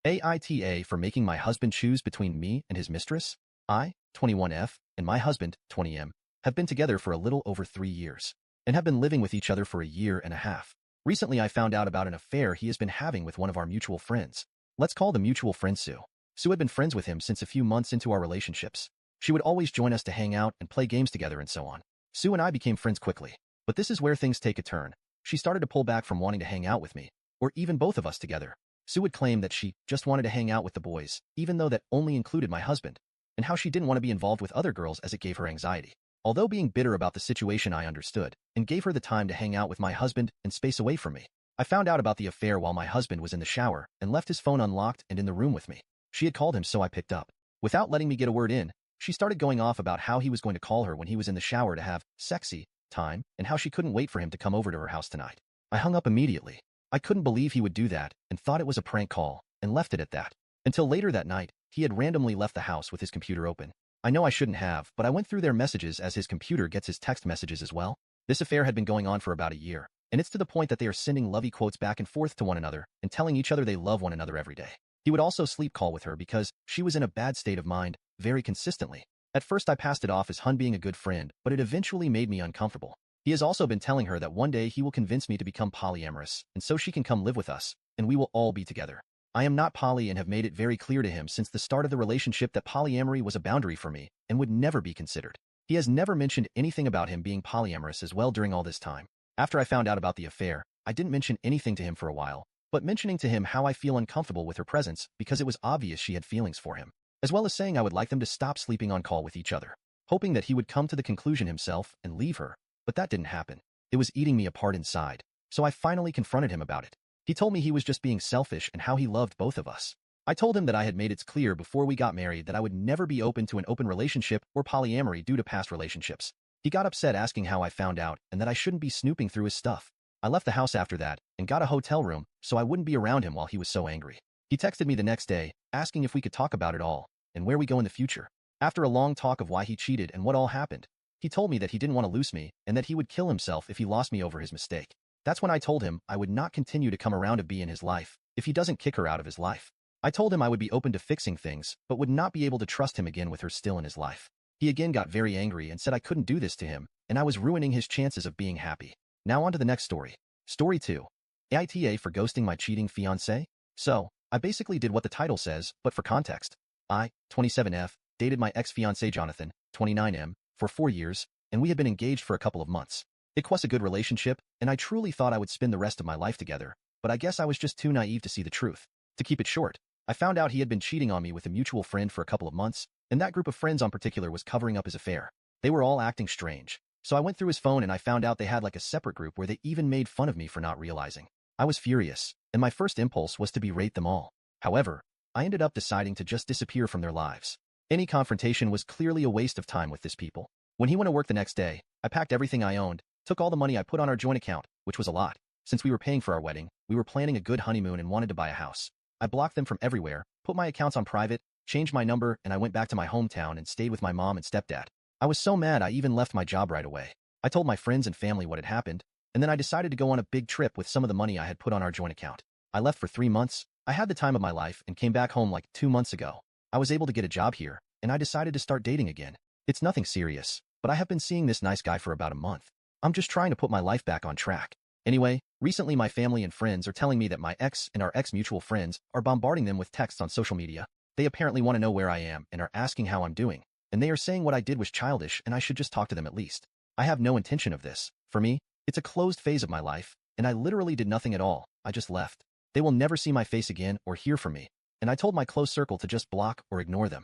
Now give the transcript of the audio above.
AITAH for making my husband choose between me and his mistress. I, 21F, and my husband, 20M, have been together for a little over 3 years and have been living with each other for a year and a half. Recently, I found out about an affair he has been having with one of our mutual friends. Let's call the mutual friend Sue. Sue had been friends with him since a few months into our relationships. She would always join us to hang out and play games together and so on. Sue and I became friends quickly, but this is where things take a turn. She started to pull back from wanting to hang out with me, or even both of us together. Sue would claim that she just wanted to hang out with the boys, even though that only included my husband, and how she didn't want to be involved with other girls as it gave her anxiety. Although being bitter about the situation, I understood and gave her the time to hang out with my husband and space away from me. I found out about the affair while my husband was in the shower and left his phone unlocked and in the room with me. She had called him, so I picked up. Without letting me get a word in, she started going off about how he was going to call her when he was in the shower to have sexy time and how she couldn't wait for him to come over to her house tonight. I hung up immediately. I couldn't believe he would do that and thought it was a prank call and left it at that. Until later that night, he had randomly left the house with his computer open. I know I shouldn't have, but I went through their messages as his computer gets his text messages as well. This affair had been going on for about a year, and it's to the point that they are sending lovey quotes back and forth to one another and telling each other they love one another every day. He would also sleep call with her because she was in a bad state of mind very consistently. At first I passed it off as Hun being a good friend, but it eventually made me uncomfortable. He has also been telling her that one day he will convince me to become polyamorous, and so she can come live with us, and we will all be together. I am not poly and have made it very clear to him since the start of the relationship that polyamory was a boundary for me and would never be considered. He has never mentioned anything about him being polyamorous as well during all this time. After I found out about the affair, I didn't mention anything to him for a while, but mentioning to him how I feel uncomfortable with her presence because it was obvious she had feelings for him, as well as saying I would like them to stop sleeping on call with each other, hoping that he would come to the conclusion himself and leave her. But that didn't happen. It was eating me apart inside, so I finally confronted him about it. He told me he was just being selfish and how he loved both of us. I told him that I had made it clear before we got married that I would never be open to an open relationship or polyamory due to past relationships. He got upset asking how I found out and that I shouldn't be snooping through his stuff. I left the house after that and got a hotel room so I wouldn't be around him while he was so angry. He texted me the next day, asking if we could talk about it all and where we go in the future. After a long talk of why he cheated and what all happened, he told me that he didn't want to lose me and that he would kill himself if he lost me over his mistake. That's when I told him I would not continue to come around to be in his life if he doesn't kick her out of his life. I told him I would be open to fixing things, but would not be able to trust him again with her still in his life. He again got very angry and said I couldn't do this to him, and I was ruining his chances of being happy. Now on to the next story. Story 2. AITAH for ghosting my cheating fiancé? So, I basically did what the title says, but for context. I, 27F, dated my ex-fiancé Jonathan, 29M, for 4 years, and we had been engaged for a couple of months. It was a good relationship, and I truly thought I would spend the rest of my life together, but I guess I was just too naive to see the truth. To keep it short, I found out he had been cheating on me with a mutual friend for a couple of months, and that group of friends in particular was covering up his affair. They were all acting strange. So I went through his phone and I found out they had like a separate group where they even made fun of me for not realizing. I was furious, and my first impulse was to berate them all. However, I ended up deciding to just disappear from their lives. Any confrontation was clearly a waste of time with this people. When he went to work the next day, I packed everything I owned, took all the money I put on our joint account, which was a lot. Since we were paying for our wedding, we were planning a good honeymoon and wanted to buy a house. I blocked them from everywhere, put my accounts on private, changed my number, and I went back to my hometown and stayed with my mom and stepdad. I was so mad I even left my job right away. I told my friends and family what had happened, and then I decided to go on a big trip with some of the money I had put on our joint account. I left for 3 months. I had the time of my life and came back home like 2 months ago. I was able to get a job here, and I decided to start dating again. It's nothing serious, but I have been seeing this nice guy for about a month. I'm just trying to put my life back on track. Anyway, recently my family and friends are telling me that my ex and our ex-mutual friends are bombarding them with texts on social media. They apparently want to know where I am and are asking how I'm doing, and they are saying what I did was childish and I should just talk to them at least. I have no intention of this. For me, it's a closed phase of my life, and I literally did nothing at all. I just left. They will never see my face again or hear from me, and I told my close circle to just block or ignore them.